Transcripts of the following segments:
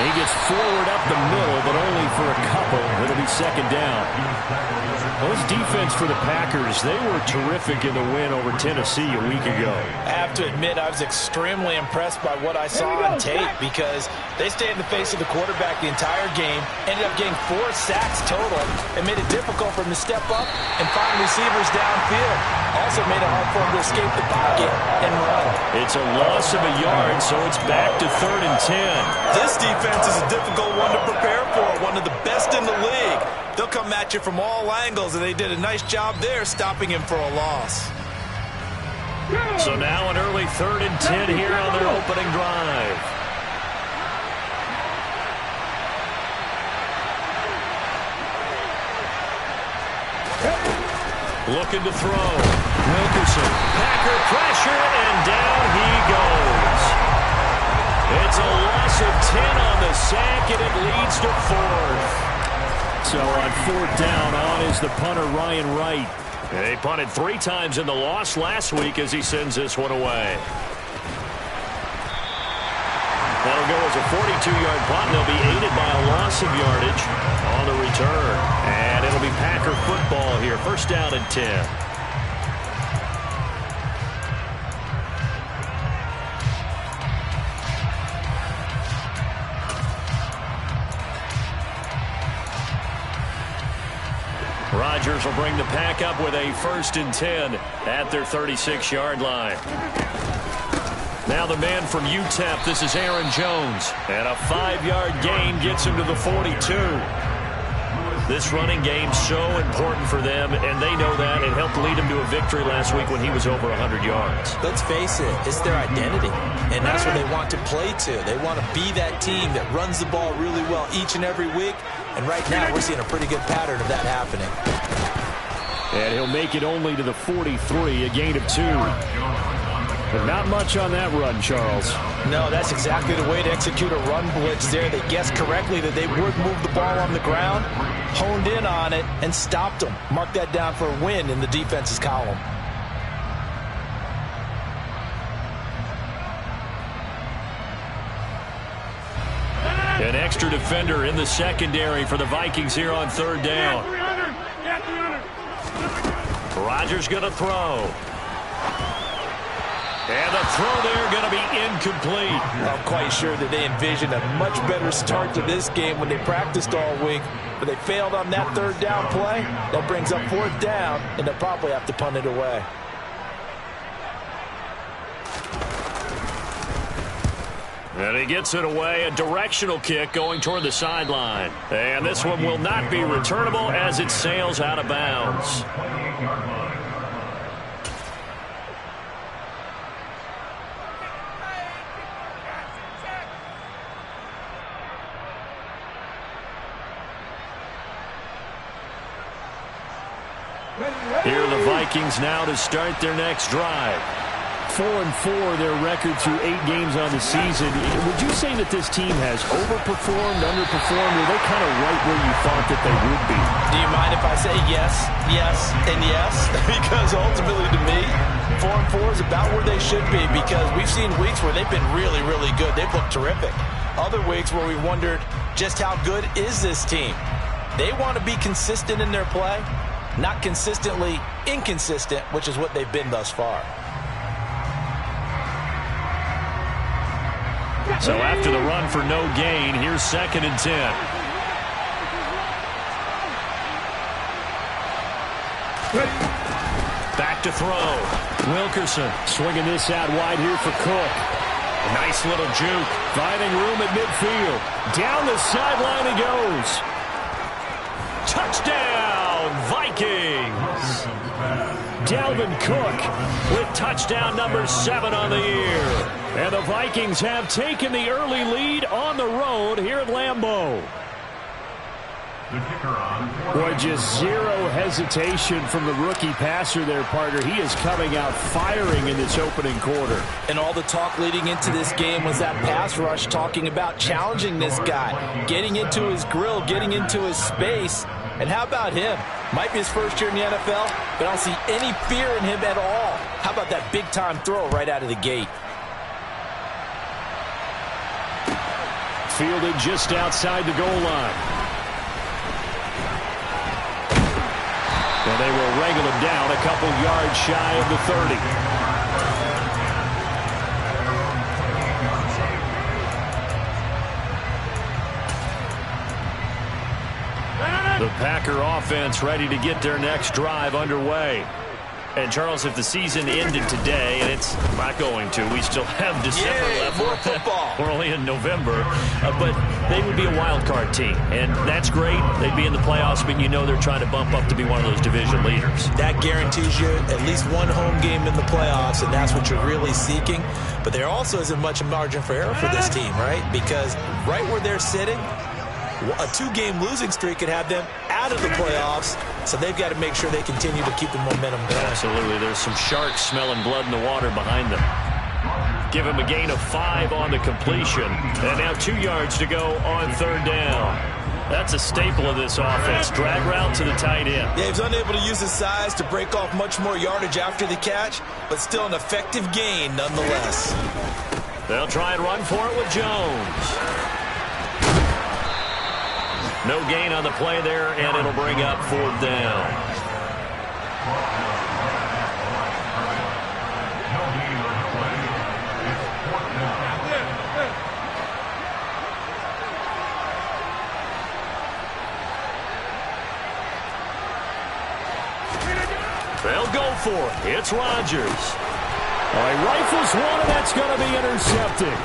And he gets forward up the middle, but only for a couple. It'll be second down. Well, this defense for the Packers, they were terrific in the win over Tennessee a week ago. I have to admit, I was extremely impressed by what I saw on tape because they stayed in the face of the quarterback the entire game, ended up getting 4 sacks total, and made it difficult for him to step up and find receivers downfield. Also made it hard for him to escape the pocket and run. It's a loss of a yard, so it's back to 3rd and 10. This defense is a difficult one to prepare for, one of the best in the league. They'll come at you from all angles, and they did a nice job there stopping him for a loss. So now an early 3rd and 10 here on their opening drive. Looking to throw. Wilkerson. Packer pressure, and down he goes. It's a loss of 10 on the sack, and it leads to 4th. So on 4th down, on is the punter, Ryan Wright. They punted 3 times in the loss last week as he sends this one away. That'll go as a 42-yard punt, and they'll be aided by a loss of yardage on the return. And it'll be Packer football here. 1st down and 10. Rodgers will bring the Pack up with a 1st and 10 at their 36-yard line. Now the man from UTEP, this is Aaron Jones. And a 5-yard gain gets him to the 42. This running game's so important for them, and they know that. It helped lead him to a victory last week when he was over 100 yards. Let's face it, it's their identity, and that's what they want to play to. They want to be that team that runs the ball really well each and every week, and right now we're seeing a pretty good pattern of that happening. And he'll make it only to the 43, a gain of 2. But not much on that run, Charles. No, that's exactly the way to execute a run blitz there. They guessed correctly that they would move the ball on the ground, honed in on it, and stopped them. Mark that down for a win in the defense's column. An extra defender in the secondary for the Vikings here on 3rd down. Rodgers going to throw. And the throw there going to be incomplete. I'm quite sure that they envisioned a much better start to this game when they practiced all week, but they failed on that 3rd down play. That brings up 4th down, and they'll probably have to punt it away. And he gets it away, a directional kick going toward the sideline. And this one will not be returnable as it sails out of bounds. Here are the Vikings now to start their next drive. 4-4, their record through 8 games on the season. Would you say that this team has overperformed, underperformed, or are they kind of right where you thought that they would be? Do you mind if I say yes, yes, and yes? Because ultimately to me, 4-4 is about where they should be because we've seen weeks where they've been really, really good. They've looked terrific. Other weeks where we wondered just how good is this team. They want to be consistent in their play, not consistently inconsistent, which is what they've been thus far. So after the run for no gain, here's 2nd and 10. Back to throw. Wilkerson swinging this out wide here for Cook. A nice little juke. Finding room at midfield. Down the sideline he goes. Touchdown, Vikings. Dalvin Cook with touchdown number 7 on the year. And the Vikings have taken the early lead on the road here at Lambeau. Boy, just zero hesitation from the rookie passer there, partner. He is coming out firing in this opening quarter. And all the talk leading into this game was that pass rush, talking about challenging this guy, getting into his grill, getting into his space. And how about him? Might be his first year in the NFL, but I don't see any fear in him at all. How about that big-time throw right out of the gate? Fielded just outside the goal line. And they will wrangle him down a couple yards shy of the 30. The Packer offense ready to get their next drive underway. And, Charles, if the season ended today, and it's not going to, we still have December left. More football. We're only in November. But they would be a wild card team, and that's great. They'd be in the playoffs, but you know they're trying to bump up to be one of those division leaders. That guarantees you at least one home game in the playoffs, and that's what you're really seeking. But there also isn't much margin for error for this team, right? Because right where they're sitting, a 2-game losing streak could have them out of the playoffs, so they've got to make sure they continue to keep the momentum going. Absolutely. There's some sharks smelling blood in the water behind them. Give him a gain of 5 on the completion, and now 2 yards to go on 3rd down. That's a staple of this offense. Drag route to the tight end. Yeah, he was unable to use his size to break off much more yardage after the catch, but still an effective gain nonetheless. They'll try and run for it with Jones. No gain on the play there, and it'll bring up 4th down. They'll go for it. It's Rodgers. He rifles one, and that's going to be intercepted.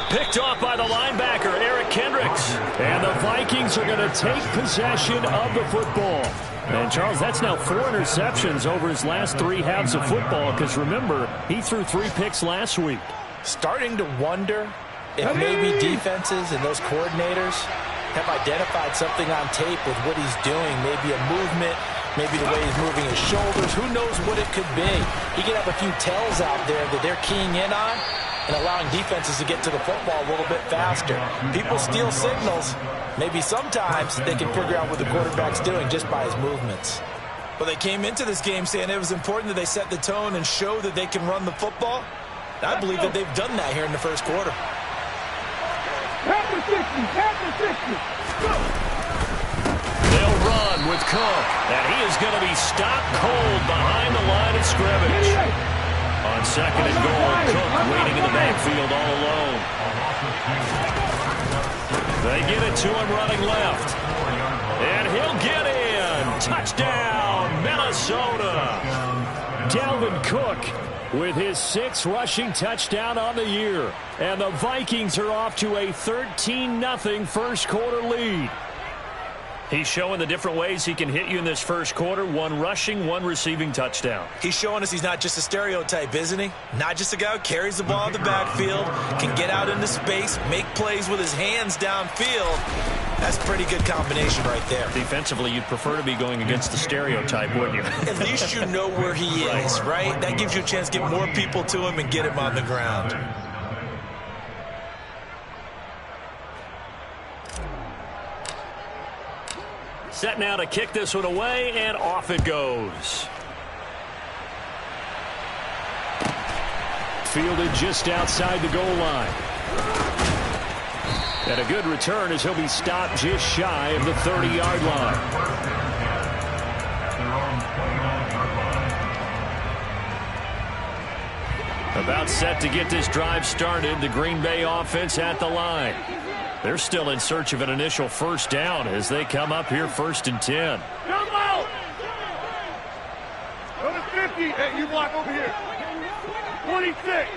Picked off by the linebacker, Eric Kendricks. And the Vikings are going to take possession of the football. And, Charles, that's now 4 interceptions over his last 3 halves of football, because, remember, he threw 3 picks last week. Starting to wonder if maybe defenses and those coordinators have identified something on tape with what he's doing, maybe a movement, maybe the way he's moving his shoulders. Who knows what it could be? He could have a few tells out there that they're keying in on and allowing defenses to get to the football a little bit faster. People steal signals. Maybe sometimes they can figure out what the quarterback's doing just by his movements. Well, they came into this game saying it was important that they set the tone and show that they can run the football. I believe that they've done that here in the first quarter. They'll run with Cook, and he is going to be stopped cold behind the line of scrimmage. On 2nd and goal, Cook waiting in the backfield all alone. They get it to him running left. And he'll get in. Touchdown, Minnesota. Dalvin Cook with his 6th rushing touchdown on the year. And the Vikings are off to a 13-0 first quarter lead. He's showing the different ways he can hit you in this first quarter. 1 rushing, 1 receiving touchdown. He's showing us he's not just a stereotype, isn't he? Not just a guy who carries the ball in the backfield, can get out into space, make plays with his hands downfield. That's a pretty good combination right there. Defensively, you'd prefer to be going against the stereotype, wouldn't you? At least you know where he is, right? That gives you a chance to get more people to him and get him on the ground. Set now to kick this one away, and off it goes. Fielded just outside the goal line. And a good return as he'll be stopped just shy of the 30-yard line. About set to get this drive started, the Green Bay offense at the line. They're still in search of an initial first down as they come up here 1st and 10. Come out! Go to 50. Hey, you block over here. 26.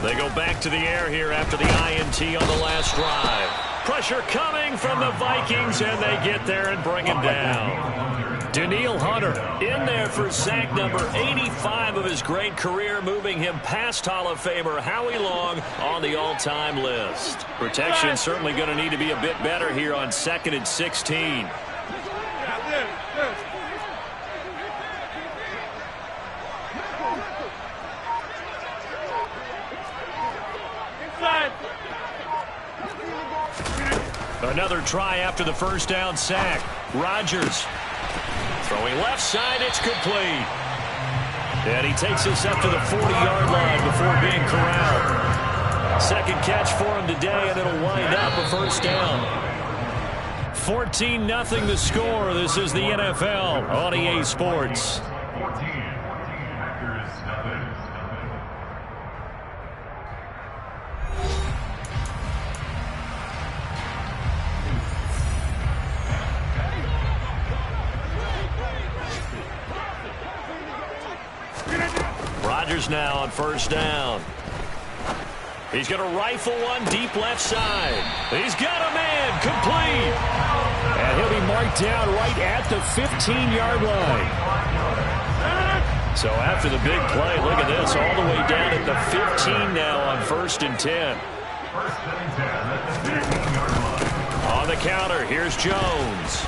They go back to the air here after the INT on the last drive. Pressure coming from the Vikings, and they get there and bring him down. Danielle Hunter in there for sack number 85 of his great career, moving him past Hall of Famer Howie Long on the all-time list. Protection certainly going to need to be a bit better here on 2nd and 16. Another try after the first down sack. Rodgers throwing left side, it's complete. And he takes us up to the 40-yard line before being corralled. Second catch for him today, and it'll wind up a first down. 14-0 the score. This is the NFL on EA Sports. Rodgers now on first down. He's going to rifle one deep left side. He's got a man complete. And he'll be marked down right at the 15-yard line. So after the big play, look at this, all the way down at the 15 now on 1st and 10. On the counter, here's Jones.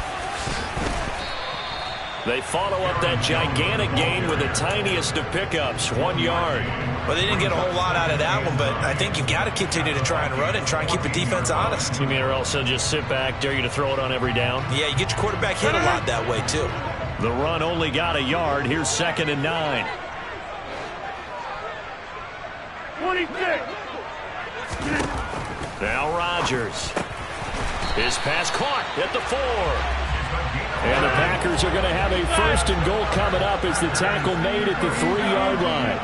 They follow up that gigantic gain with the tiniest of pickups, 1 yard. Well, they didn't get a whole lot out of that one, but I think you've got to continue to try and run it and try and keep the defense honest. You mean or else they'll just sit back, dare you to throw it on every down? Yeah, you get your quarterback hit a lot that way, too. The run only got a yard. Here's 2nd and 9. 26. Now Rodgers. His pass caught at the 4. And the Packers are going to have a 1st and goal coming up as the tackle made at the 3-yard line.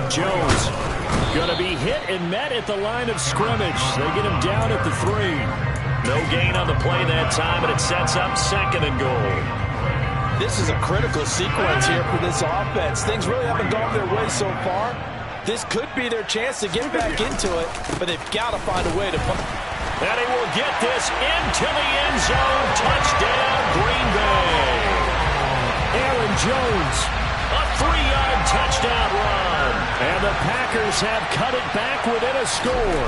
Jones going to be hit and met at the line of scrimmage. They get him down at the 3. No gain on the play that time, and it sets up 2nd and goal. This is a critical sequence here for this offense. Things really haven't gone their way so far. This could be their chance to get back into it, but they've got to find a way to put. And he will get this into the end zone. Touchdown, Green Bay. Aaron Jones, a 3-yard touchdown run. And the Packers have cut it back within a score.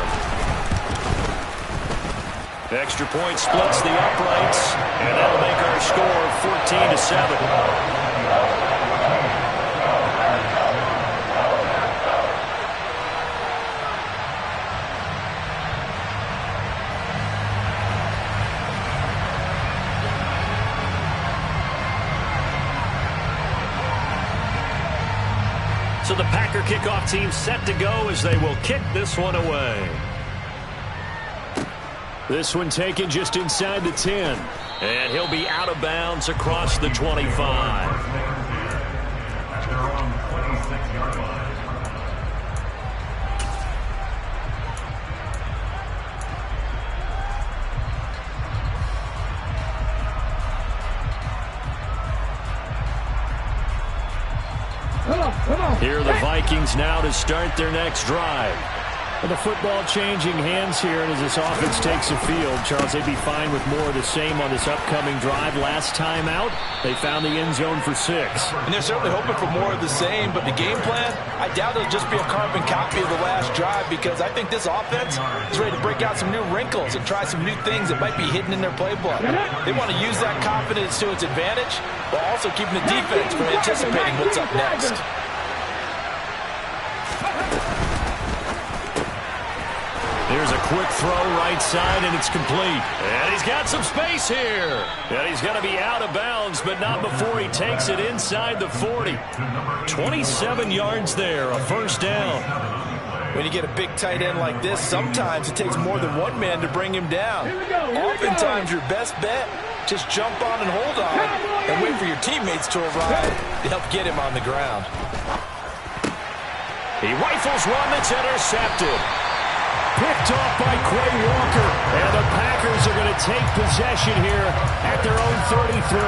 Extra point splits the uprights, and that'll make our score 14-7. So the Packer kickoff team set to go as they will kick this one away. This one taken just inside the 10. And he'll be out of bounds across the 25. Here are the Vikings now to start their next drive. With the football changing hands here, and as this offense takes the field, Charles, they'd be fine with more of the same on this upcoming drive. Last time out, they found the end zone for 6. And they're certainly hoping for more of the same, but the game plan, I doubt it'll just be a carbon copy of the last drive, because I think this offense is ready to break out some new wrinkles and try some new things that might be hidden in their playbook. They want to use that confidence to its advantage, while also keeping the defense from anticipating what's up next. Here's a quick throw right side, and it's complete. And he's got some space here. And he's going to be out of bounds, but not before he takes it inside the 40. 27 yards there, a first down. When you get a big tight end like this, sometimes it takes more than one man to bring him down. Oftentimes, your best bet, just jump on and hold on and wait for your teammates to arrive to help get him on the ground. He rifles one that's intercepted. Picked off by Quay Walker. And the Packers are going to take possession here at their own 33.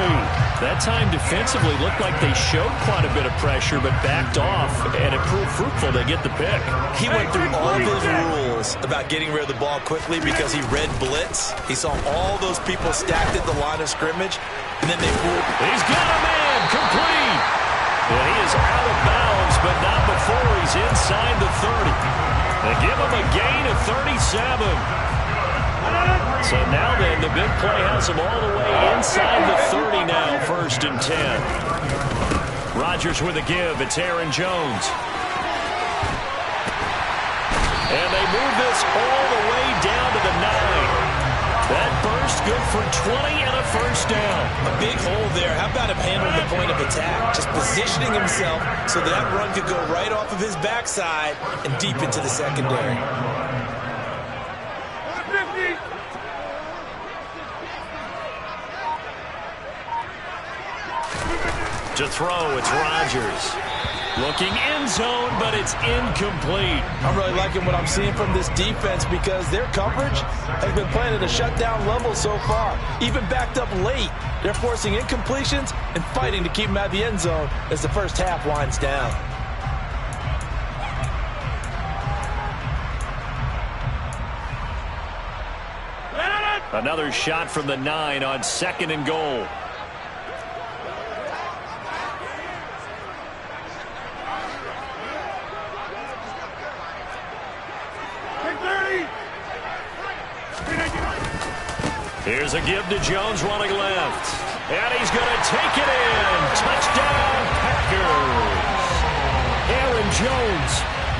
That time defensively looked like they showed quite a bit of pressure but backed off, and it proved fruitful to get the pick. He went through all of his rules about getting rid of the ball quickly because he read blitz. He saw all those people stacked at the line of scrimmage, and then they pulled. He's got a man complete. And he is out of bounds, but not before he's inside the 30. They give him a gain of 37. So now then, the big play has him all the way inside the 30 now, 1st and 10. Rodgers with a give. It's Aaron Jones. And they move this all the way down to the 9. That burst good for 20 and a first down. A big hole there. How about him handling the point of attack? Just positioning himself so that run could go right off of his backside and deep into the secondary. To throw, it's Rodgers. Looking end zone, but it's incomplete. I'm really liking what I'm seeing from this defense because their coverage has been playing at a shutdown level so far. Even backed up late, they're forcing incompletions and fighting to keep them out of the end zone as the first half winds down. Another shot from the 9 on 2nd and goal. Here's a give to Jones running left. And he's going to take it in. Touchdown, Packers. Aaron Jones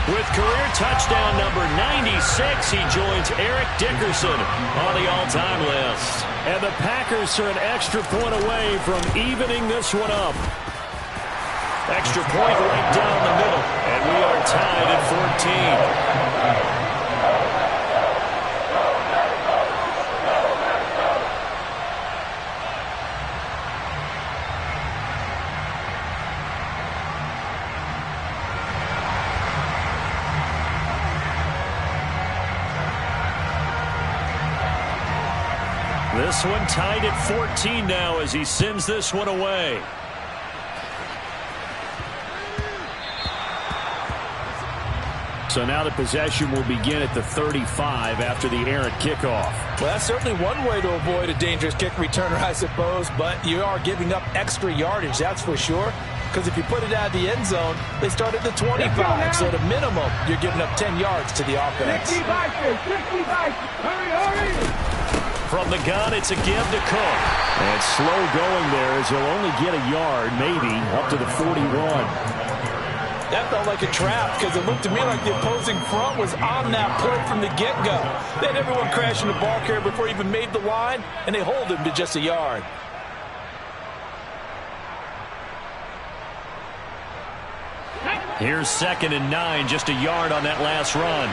with career touchdown number 96. He joins Eric Dickerson on the all-time list. And the Packers are an extra point away from evening this one up. Extra point right down the middle. And we are tied at 14. This one tied at 14 now as he sends this one away. So now the possession will begin at the 35 after the errant kickoff. Well, that's certainly one way to avoid a dangerous kick returner, I suppose, but you are giving up extra yardage, that's for sure. Because if you put it out of the end zone, they start at the 25. So at a minimum, you're giving up 10 yards to the offense. From the gun, it's a give to Cook. And slow going there as he'll only get a yard, maybe, up to the 41. That felt like a trap because it looked to me like the opposing front was on that play from the get-go. They had everyone crashing the ball carrier before he even made the line, and they hold him to just a yard. Here's 2nd and 9, just a yard on that last run.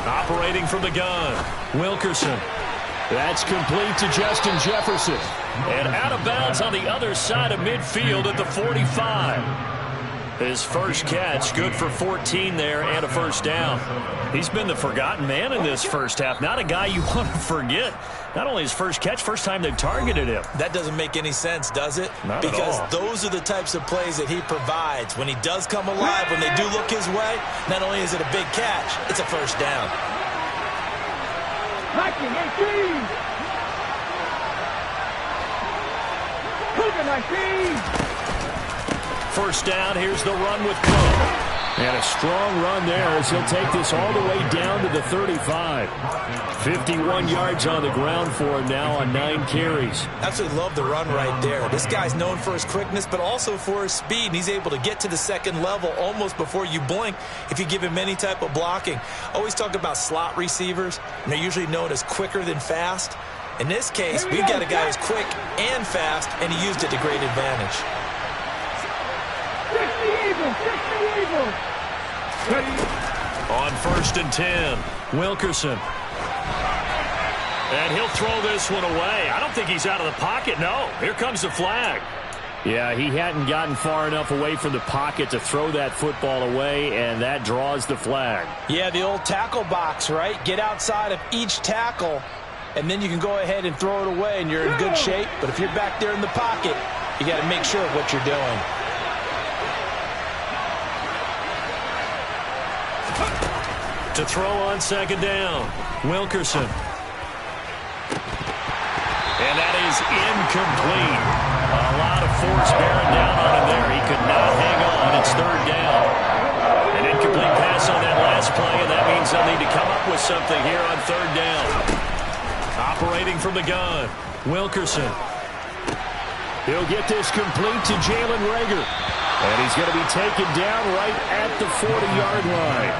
Operating from the gun, Wilkerson. That's complete to Justin Jefferson. And out of bounds on the other side of midfield at the 45. His first catch, good for 14 there and a first down. He's been the forgotten man in this first half. Not a guy you want to forget. Not only his first catch, first time they've targeted him. That doesn't make any sense, does it? Not because at all. Those are the types of plays that he provides. When he does come alive, when they do look his way, not only is it a big catch, it's a first down. First down, here's the run with Cook. And a strong run there as he'll take this all the way down to the 35. 51 yards on the ground for him now on 9 carries. Absolutely love the run right there. This guy's known for his quickness, but also for his speed. And he's able to get to the second level almost before you blink if you give him any type of blocking. Always talk about slot receivers, and they're usually known as quicker than fast. In this case, we've got a guy who's quick and fast, and he used it to great advantage. On 1st and 10, Wilkerson. And he'll throw this one away. I don't think he's out of the pocket. No, here comes the flag. Yeah, he hadn't gotten far enough away from the pocket to throw that football away, and that draws the flag. Yeah, the old tackle box, right? Get outside of each tackle, and then you can go ahead and throw it away, and you're in good shape. But if you're back there in the pocket, you got to make sure of what you're doing. To throw on 2nd down, Wilkerson. And that is incomplete. A lot of force bearing down on him there. He could not hang on. It's 3rd down. An incomplete pass on that last play, and that means they'll need to come up with something here on 3rd down. Operating from the gun, Wilkerson. He'll get this complete to Jalen Reagor. And he's going to be taken down right at the 40-yard line.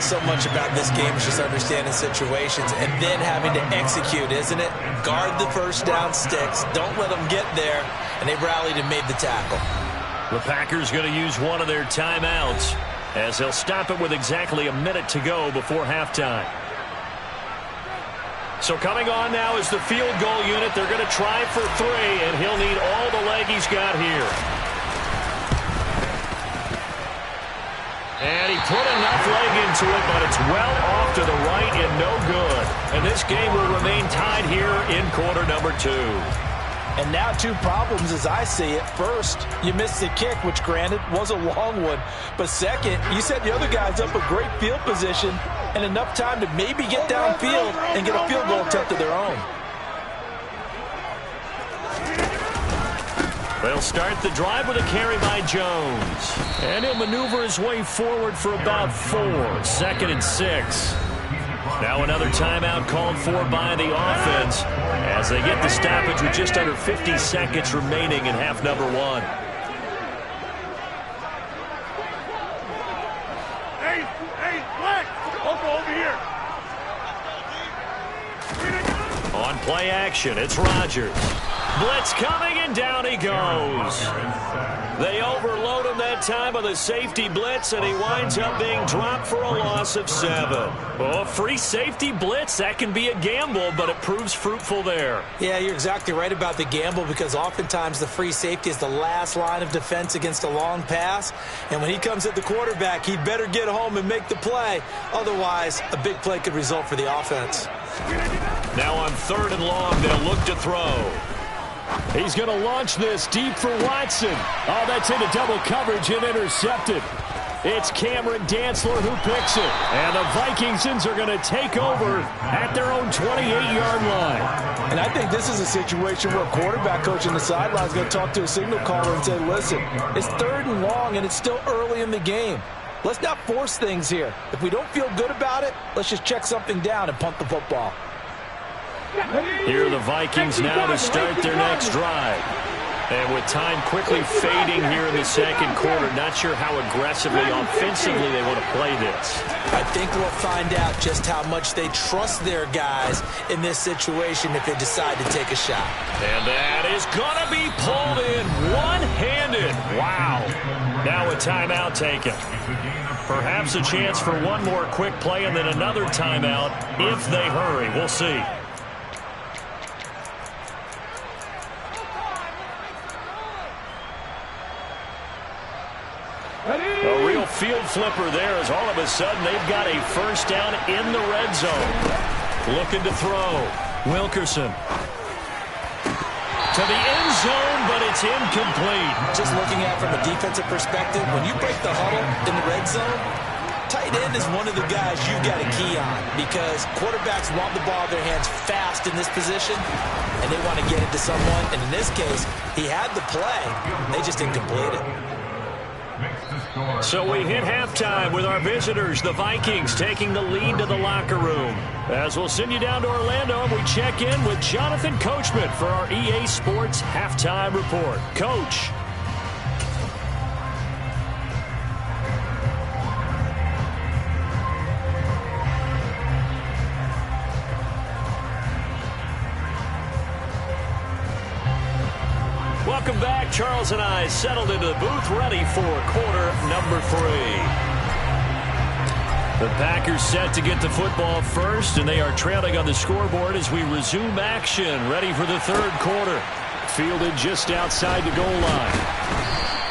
So much about this game is just understanding situations and then having to execute, isn't it? Guard the first down sticks. Don't let them get there. And they rallied and made the tackle. The Packers going to use one of their timeouts as they'll stop it with exactly a minute to go before halftime. So coming on now is the field goal unit. They're going to try for 3, and he'll need all the leg he's got here. And he put enough leg into it, but it's well off to the right and no good. And this game will remain tied here in quarter number 2. And now 2 problems as I see it. First, you missed the kick, which granted was a long one. But second, you set the other guys up a great field position and enough time to maybe get downfield and get a field goal attempt of their own. They'll start the drive with a carry by Jones. And he'll maneuver his way forward for about 4. 2nd and 6. Now another timeout called for by the offense as they get the stoppage with just under 50 seconds remaining in half number 1. Hey, Black! Over here! On play action, it's Rodgers. Blitz coming, and down he goes. They overload him that time with a safety blitz, and he winds up being dropped for a loss of 7. Oh, free safety blitz, that can be a gamble, but it proves fruitful there. Yeah, you're exactly right about the gamble because oftentimes the free safety is the last line of defense against a long pass. And when he comes at the quarterback, he'd better get home and make the play. Otherwise, a big play could result for the offense. Now on 3rd and long, they'll look to throw. He's going to launch this deep for Watson. Oh, that's into double coverage and intercepted. It's Cameron Dantzler who picks it. And the Vikingsons are going to take over at their own 28-yard line. And I think this is a situation where a quarterback coach on the sideline is going to talk to a signal caller and say, listen, it's 3rd and long and it's still early in the game. Let's not force things here. If we don't feel good about it, let's just check something down and punt the football. Here are the Vikings now to start their next drive. And with time quickly fading here in the 2nd quarter, not sure how aggressively, offensively they want to play this. I think we'll find out just how much they trust their guys in this situation if they decide to take a shot. And that is going to be pulled in one-handed. Wow. Now a timeout taken. Perhaps a chance for one more quick play and then another timeout if they hurry. We'll see. A real field flipper there as all of a sudden they've got a first down in the red zone. Looking to throw. Wilkerson. To the end zone, but it's incomplete. Just looking at it from a defensive perspective, when you break the huddle in the red zone, tight end is one of the guys you've got a key on because quarterbacks want the ball in their hands fast in this position, and they want to get it to someone. And in this case, he had the play. They just didn't complete it. So we hit halftime with our visitors, the Vikings, taking the lead to the locker room. As we'll send you down to Orlando, and we check in with Jonathan Coachman for our EA Sports Halftime Report. Coach. Welcome back. Charles and I settled into the booth, ready for quarter number 3. The Packers set to get the football first, and they are trailing on the scoreboard as we resume action, ready for the 3rd quarter. Fielded just outside the goal line.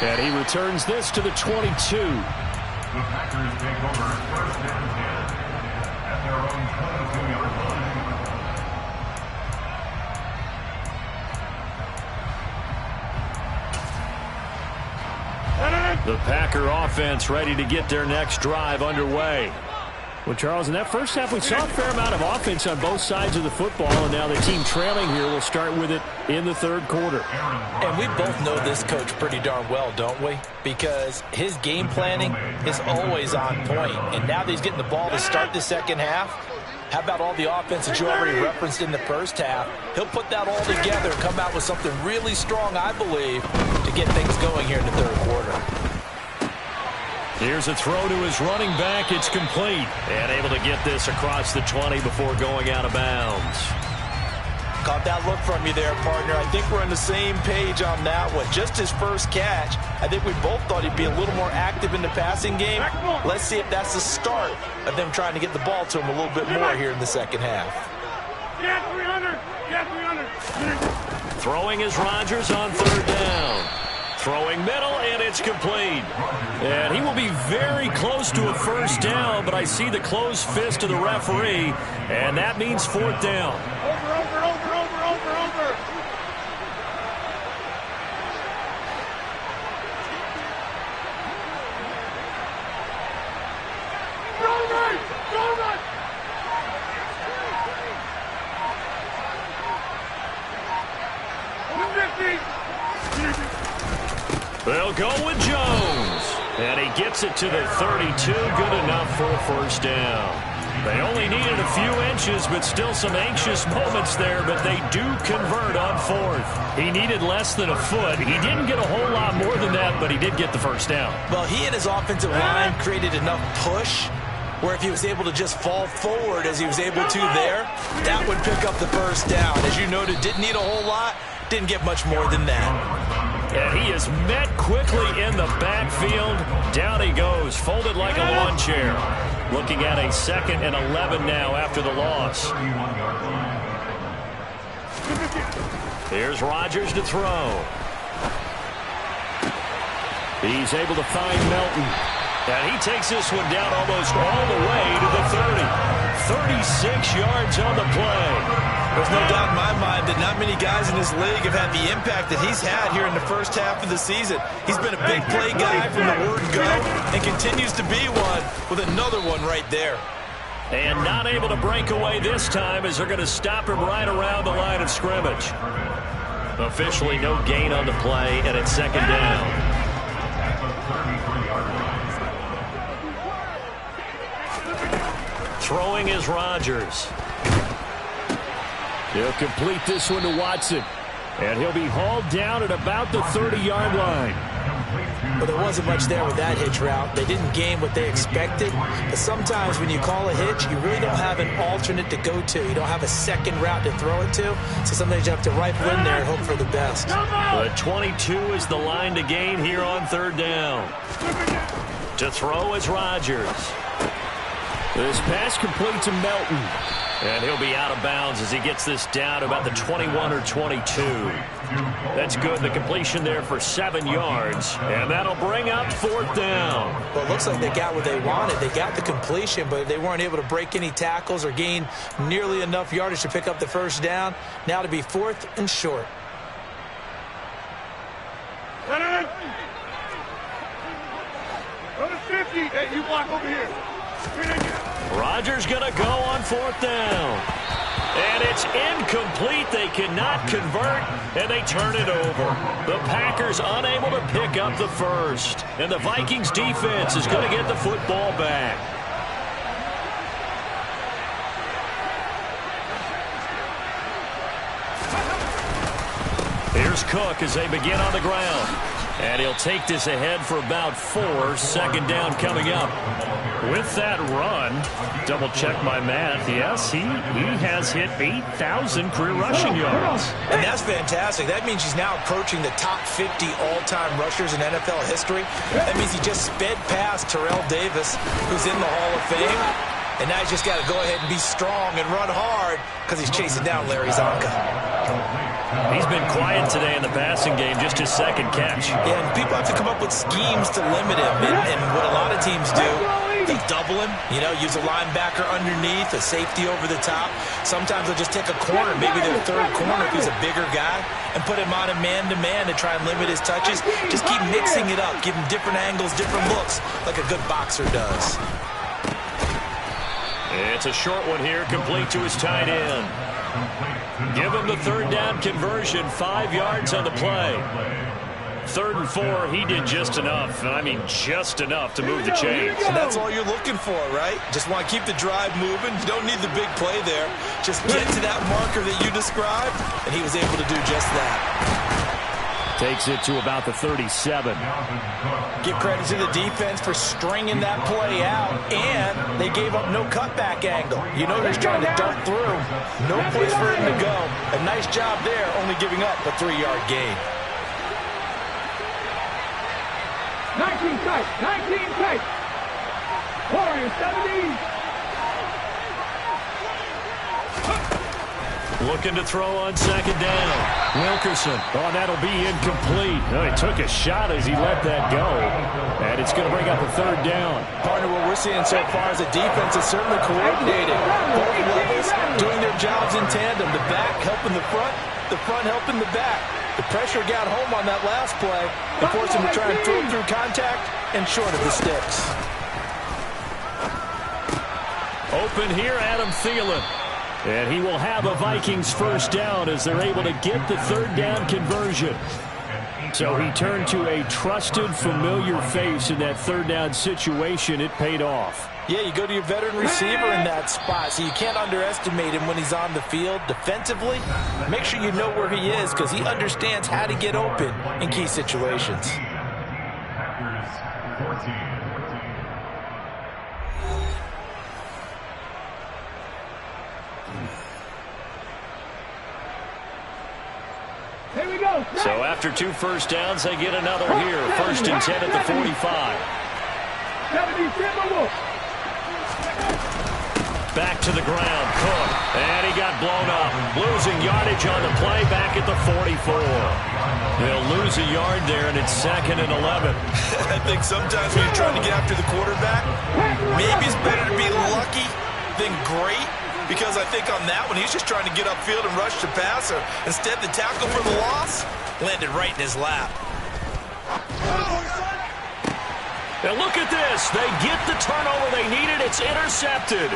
And he returns this to the 22. The Packers take over 1st and 10 at their own 22-yard line. The Packer offense ready to get their next drive underway. Well, Charles, in that first half, we saw a fair amount of offense on both sides of the football, and now the team trailing here will start with it in the 3rd quarter. And we both know this coach pretty darn well, don't we? Because his game planning is always on point. And now that he's getting the ball to start the 2nd half, How about all the offense that you already referenced in the first half? He'll put that all together and come out with something really strong, I believe, to get things going here in the third quarter. Here's a throw to his running back. It's complete. And able to get this across the 20 before going out of bounds. Caught that look from you there, partner. I think we're on the same page on that one. Just his first catch, I think we both thought he'd be a little more active in the passing game. Let's see if that's the start of them trying to get the ball to him a little bit more here in the second half. Get 300. Get 300. Throwing is Rodgers on third down. Throwing middle, and it's complete. And he will be very close to a first down, but I see the closed fist of the referee, and that means fourth down. Over. Go right. They'll go with Jones. And he gets it to the 32. Good enough for a first down. They only needed a few inches, but still some anxious moments there, but they do convert on fourth. He needed less than a foot. He didn't get a whole lot more than that, but he did get the first down. Well, he and his offensive line created enough push where if he was able to just fall forward as he was able to there, that would pick up the first down. As you noted, didn't need a whole lot, didn't get much more than that. And he is met quickly in the backfield. Down he goes, folded like a lawn chair. Looking at a 2nd and 11 now after the loss. Here's Rodgers to throw. He's able to find Melton. And he takes this one down almost all the way to the 30. 36 yards on the play. There's no doubt in my mind that not many guys in this league have had the impact that he's had here in the first half of the season. He's been a big play guy from the word go and continues to be one with another one right there. And not able to break away this time as they're going to stop him right around the line of scrimmage. Officially no gain on the play, and it's 2nd down. Throwing is Rodgers. He'll complete this one to Watson. And he'll be hauled down at about the 30-yard line. Well, there wasn't much there with that hitch route. They didn't gain what they expected. But sometimes when you call a hitch, you really don't have an alternate to go to. You don't have a second route to throw it to. So sometimes you have to rifle in there and hope for the best. But 22 is the line to gain here on 3rd down. To throw is Rodgers. This pass complete to Melton. And he'll be out of bounds as he gets this down to about the 21 or 22. That's good. The completion there for 7 yards. And that'll bring up 4th down. Well, it looks like they got what they wanted. They got the completion, but they weren't able to break any tackles or gain nearly enough yardage to pick up the first down. Now to be 4th and short. Go to 50. Hey, you block over here. Rodgers going to go on 4th down. And it's incomplete. They cannot convert, and they turn it over. The Packers unable to pick up the first. And the Vikings defense is going to get the football back. Here's Cook as they begin on the ground. And he'll take this ahead for about 4. 2nd down coming up. With that run, double check my math. Yes, he has hit 8,000 career rushing yards. And that's fantastic. That means he's now approaching the top 50 all-time rushers in NFL history. That means he just sped past Terrell Davis, who's in the Hall of Fame. And now he's just got to go ahead and be strong and run hard because he's chasing down Larry Zonka. He's been quiet today in the passing game, just his 2nd catch. Yeah, and people have to come up with schemes to limit him. And what a lot of teams do, they double him, use a linebacker underneath, a safety over the top. Sometimes they'll just take a corner, maybe their 3rd corner if he's a bigger guy, and put him on a man-to-man to try and limit his touches. Just keep mixing it up, give him different angles, different looks, like a good boxer does. It's a short one here, complete to his tight end. Give him the 3rd down conversion, 5 yards on the play. 3rd and 4, he did just enough. I mean, just enough to move the chains. And that's all you're looking for, right? Just want to keep the drive moving. You don't need the big play there. Just get to that marker that you described, and he was able to do just that. Takes it to about the 37. Give credit to the defense for stringing that play out, and they gave up no cutback angle. You know he's trying to dart through. No place for him to go. A nice job there, only giving up a 3-yard gain. 19 tight, 19 tight. Warriors 70. Looking to throw on 2nd down. Wilkerson. Oh, that'll be incomplete. Oh, he took a shot as he let that go. And it's going to bring up a 3rd down. Partner, what we're seeing so far is the defense is certainly coordinated. Both levels doing their jobs in tandem. The back helping the front helping the back. The pressure got home on that last play and forced him to try and throw through contact and short of the sticks. Open here, Adam Thielen. And he will have a Vikings 1st down as they're able to get the 3rd down conversion. So he turned to a trusted, familiar face in that 3rd down situation. It paid off. Yeah, you go to your veteran receiver in that spot, so you can't underestimate him when he's on the field. Defensively, make sure you know where he is because he understands how to get open in key situations. Packers 14. Here we go. So after 2 first downs, they get another here. 1st and 10 at the 45. 70 Timberwolves. Back to the ground, Cook. And he got blown up. Losing yardage on the play back at the 44. They'll lose a yard there, and it's 2nd and 11. I think sometimes when you're trying to get after the quarterback, maybe it's better to be lucky than great. Because I think on that one, he's just trying to get upfield and rush the passer. Instead, the tackle for the loss landed right in his lap. And look at this. They get the turnover they needed. It's intercepted.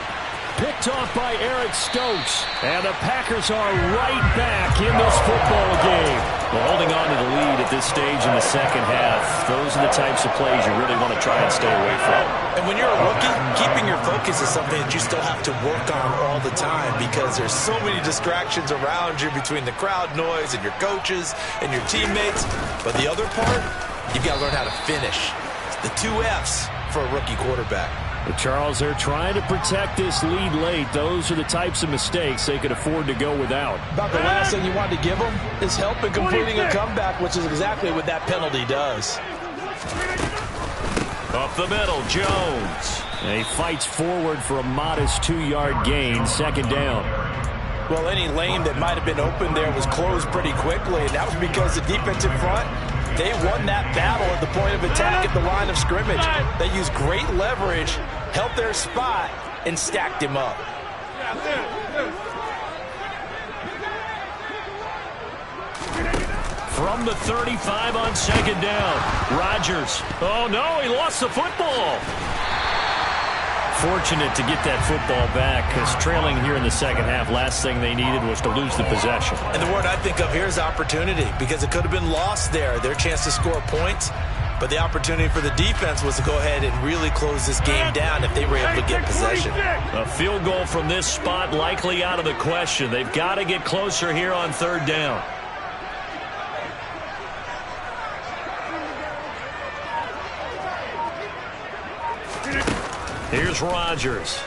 Picked off by Eric Stokes. And the Packers are right back in this football game. Well, holding on to the lead at this stage in the 2nd half, those are the types of plays you really want to try and stay away from. And when you're a rookie, keeping your focus is something that you still have to work on all the time because there's so many distractions around you between the crowd noise and your coaches and your teammates. But the other part, you've got to learn how to finish. It's the 2 F's for a rookie quarterback. But Charles, they're trying to protect this lead late. Those are the types of mistakes they could afford to go without. About the last thing you want to give them is help in completing a comeback, which is exactly what that penalty does. Up the middle, Jones. And he fights forward for a modest 2-yard gain, 2nd down. Well, any lane that might have been open there was closed pretty quickly, and that was because the defensive front, they won that battle at the point of attack at the line of scrimmage. They used great leverage, held their spot, and stacked him up. From the 35 on 2nd down, Rodgers. Oh, no, he lost the football. Fortunate to get that football back because trailing here in the 2nd half, last thing they needed was to lose the possession. And the word I think of here is opportunity because it could have been lost there, their chance to score points. But the opportunity for the defense was to go ahead and really close this game down if they were able to get possession. A field goal from this spot likely out of the question. They've got to get closer here on 3rd down. Here's Rodgers.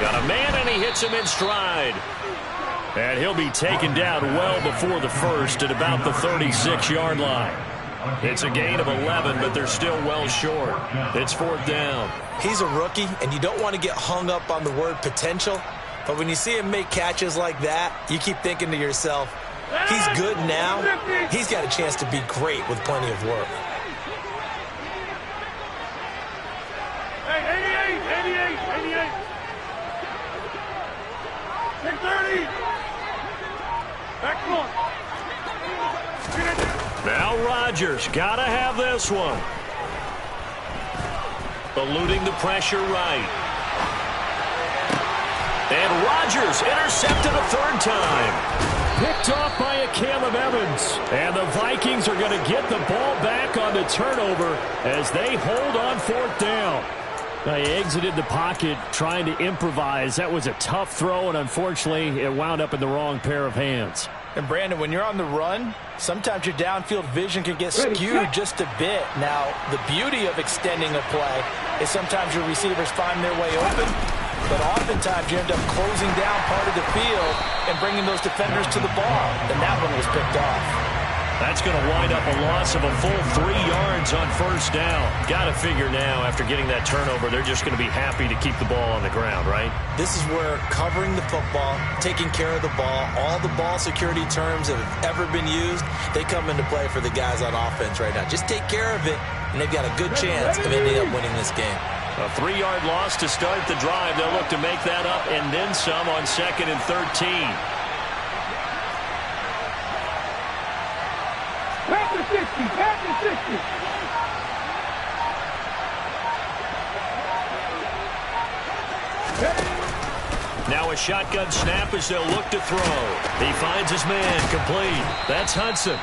Got a man, and he hits him in stride. And he'll be taken down well before the 1st at about the 36-yard line. It's a gain of 11, but they're still well short. It's 4th down. He's a rookie, and you don't want to get hung up on the word potential. But when you see him make catches like that, you keep thinking to yourself, he's good now. He's got a chance to be great with plenty of work. Hey, 88. 630. Back one. Now Rodgers, gotta have this one. Eluding the pressure right. And Rodgers intercepted a 3rd time. Picked off by a Caleb Evans. And the Vikings are going to get the ball back on the turnover as they hold on 4th down. They exited the pocket trying to improvise. That was a tough throw, and unfortunately, it wound up in the wrong pair of hands. And Brandon, when you're on the run, sometimes your downfield vision can get skewed just a bit. Now, the beauty of extending a play is sometimes your receivers find their way open, but oftentimes you end up closing down part of the field and bringing those defenders to the ball. And that one was picked off. That's going to wind up a loss of a full 3 yards on 1st down. Got to figure now, after getting that turnover, they're just going to be happy to keep the ball on the ground, right? This is where covering the football, taking care of the ball, all the ball security terms that have ever been used, they come into play for the guys on offense right now. Just take care of it, and they've got a good chance of ending up winning this game. A 3-yard loss to start the drive. They'll look to make that up and then some on 2nd and 13. Back to 60, back to 60. Now a shotgun snap as they'll look to throw. He finds his man, complete. That's Hudson.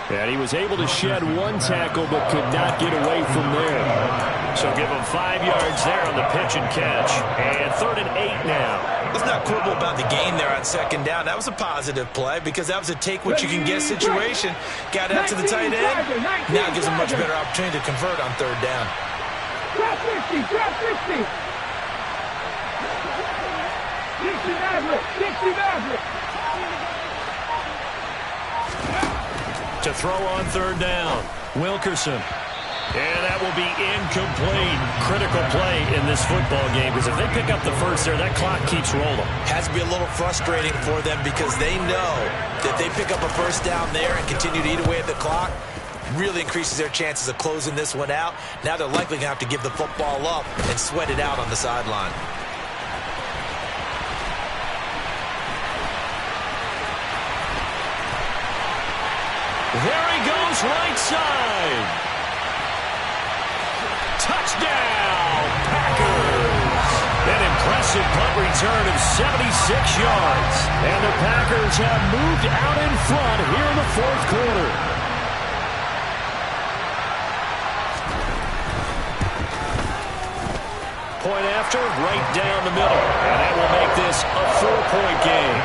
And he was able to shed 1 tackle but could not get away from there. So give him 5 yards there on the pitch and catch. And 3rd and 8 now. Let's not quibble about the gain there on 2nd down. That was a positive play because that was a take-what-you-can-get situation. Got out to the tight end. Now gives him a much better opportunity to convert on 3rd down. Drop 60, drop 60. 60 Maverick, 60 Maverick. To throw on 3rd down, Wilkerson. And that will be incomplete. Critical play in this football game because if they pick up the first there, that clock keeps rolling. Has to be a little frustrating for them because they know that they pick up a 1st down there and continue to eat away at the clock, really increases their chances of closing this one out. Now they're likely going to have to give the football up and sweat it out on the sideline. There he goes, right side. Touchdown, Packers! An impressive punt return of 76 yards. And the Packers have moved out in front here in the 4th quarter. Point after, right down the middle. And that will make this a 4-point game.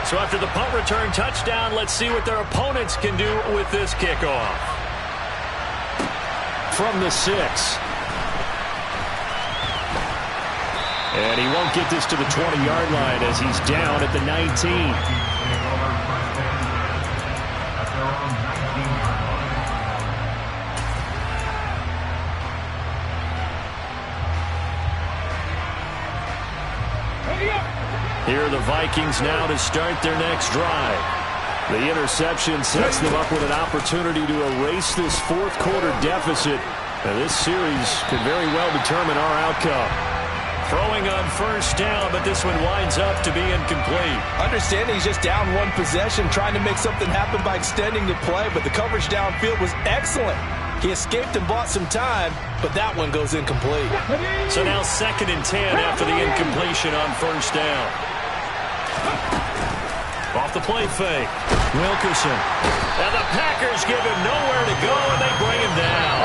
So after the punt return touchdown, let's see what their opponents can do with this kickoff. From the 6. And he won't get this to the 20-yard line as he's down at the 19. Here are the Vikings now to start their next drive. The interception sets them up with an opportunity to erase this 4th quarter deficit. And this series could very well determine our outcome. Throwing on 1st down, but this one winds up to be incomplete. Understanding he's just down 1 possession, trying to make something happen by extending the play, but the coverage downfield was excellent. He escaped and bought some time, but that one goes incomplete. So now 2nd and 10 after the incompletion on 1st down. Off the play fake, Wilkerson. And the Packers give him nowhere to go, and they bring him down.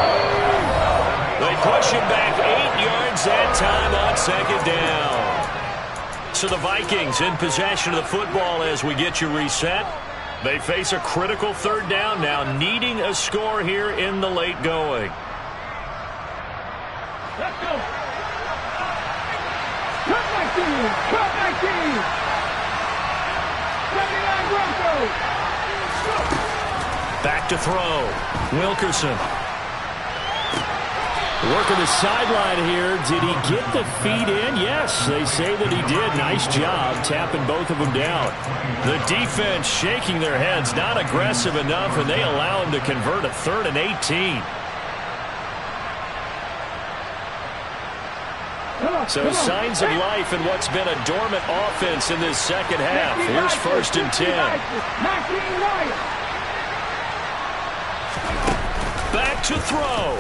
They push him back 8 yards that time on 2nd down. So the Vikings in possession of the football as we get you reset. They face a critical 3rd down now, needing a score here in the late going. Let's go. Cut 19. Back to throw. Wilkerson. Working the sideline here. Did he get the feet in? Yes, they say that he did. Nice job tapping both of them down. The defense shaking their heads, not aggressive enough, and they allow him to convert a 3rd and 18. So signs of life in what's been a dormant offense in this 2nd half. Here's 1st and 10. Back to throw.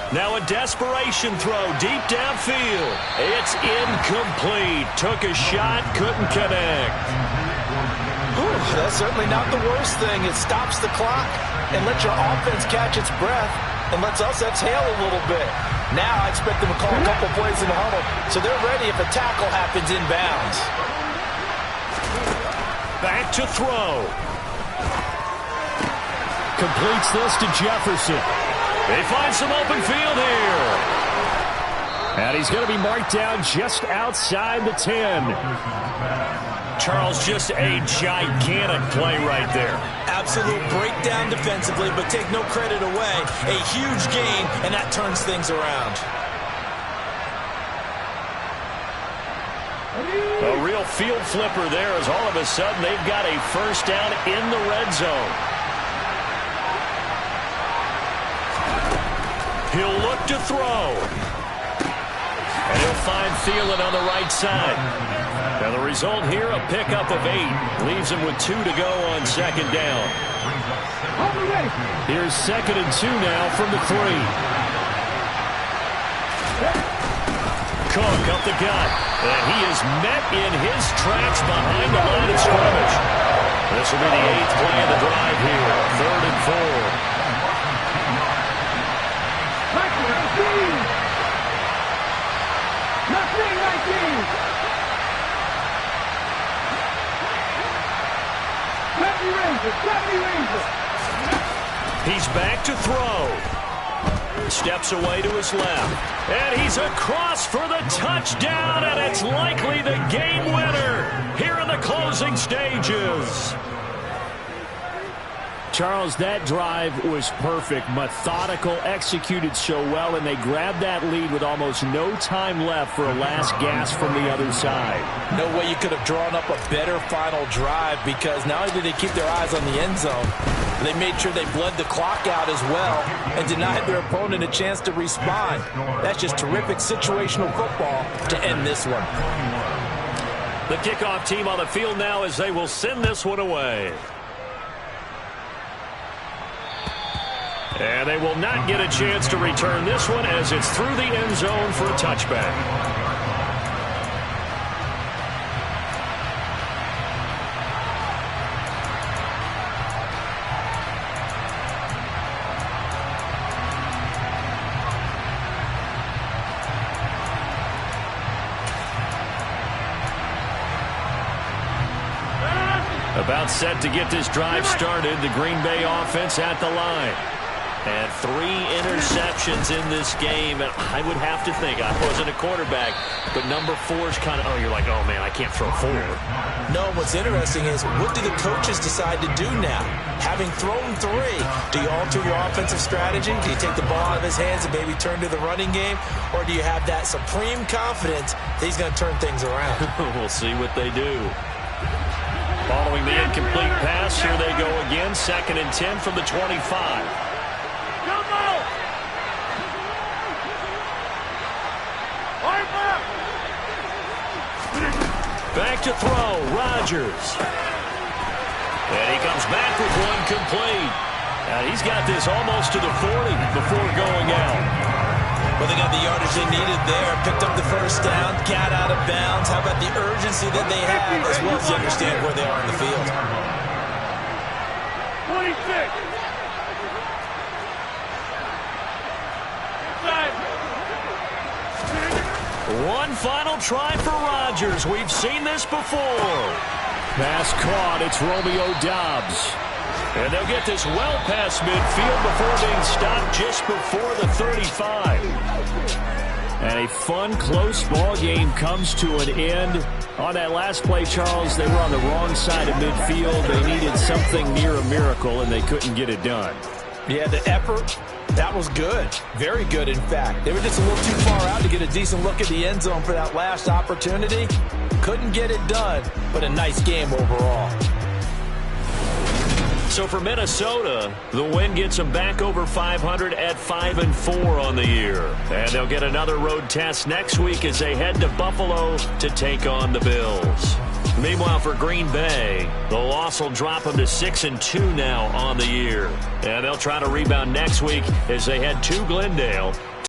Now a desperation throw deep downfield. It's incomplete. Took a shot, couldn't connect. Whew, that's certainly not the worst thing. It stops the clock and lets your offense catch its breath and lets us exhale a little bit. Now I expect them to call a couple plays in the huddle so they're ready if a tackle happens inbounds. Back to throw. Completes this to Jefferson. They find some open field here. And he's going to be marked down just outside the 10. Charles, just a gigantic play right there. Absolute breakdown defensively, but take no credit away. A huge gain, and that turns things around. A real field flipper there as all of a sudden they've got a first down in the red zone. He'll look to throw. And he'll find Thielen on the right side. Now the result here, a pickup of 8. Leaves him with 2 to go on second down. Here's 2nd and 2 now from the 3. Cook up the gut. And he is met in his tracks behind the line of scrimmage. This will be the 8th play of the drive here. 3rd and 4. He's back to throw. Steps away to his left. And he's across for the touchdown, and it's likely the game winner here in the closing stages. Charles, that drive was perfect, methodical, executed so well, and they grabbed that lead with almost no time left for a last gasp from the other side. No way you could have drawn up a better final drive, because not only did they keep their eyes on the end zone, they made sure they bled the clock out as well and denied their opponent a chance to respond. That's just terrific situational football to end this one. The kickoff team on the field now as they will send this one away. And they will not get a chance to return this one as it's through the end zone for a touchback. About set to get this drive started, the Green Bay offense at the line. And 3 interceptions in this game. And I would have to think, I wasn't a quarterback, but number 4 is kind of, oh, you're like, oh, man, I can't throw 4. No, what's interesting is, what do the coaches decide to do now? Having thrown 3, do you alter your offensive strategy? Do you take the ball out of his hands and maybe turn to the running game? Or do you have that supreme confidence that he's going to turn things around? We'll see what they do. Following the incomplete pass, here they go again. 2nd and 10 from the 25. Back to throw, Rodgers. And he comes back with one complete. And he's got this almost to the 40 before going out. Well, they got the yardage they needed there. Picked up the first down, got out of bounds. How about the urgency that they have, as well as they understand where they are in the field? 26. One final try for Rodgers. We've seen this before. Pass caught. It's Romeo Doubs. And they'll get this well past midfield before being stopped just before the 35. And a fun, close ball game comes to an end. On that last play, Charles, they were on the wrong side of midfield. They needed something near a miracle, and they couldn't get it done. Yeah, the effort, that was good. Very good, in fact. They were just a little too far out to get a decent look at the end zone for that last opportunity. Couldn't get it done, but a nice game overall. So for Minnesota, the win gets them back over 500 at 5-4 on the year. And they'll get another road test next week as they head to Buffalo to take on the Bills. Meanwhile, for Green Bay, the loss will drop them to 6-2 now on the year. And they'll try to rebound next week as they head to Glendale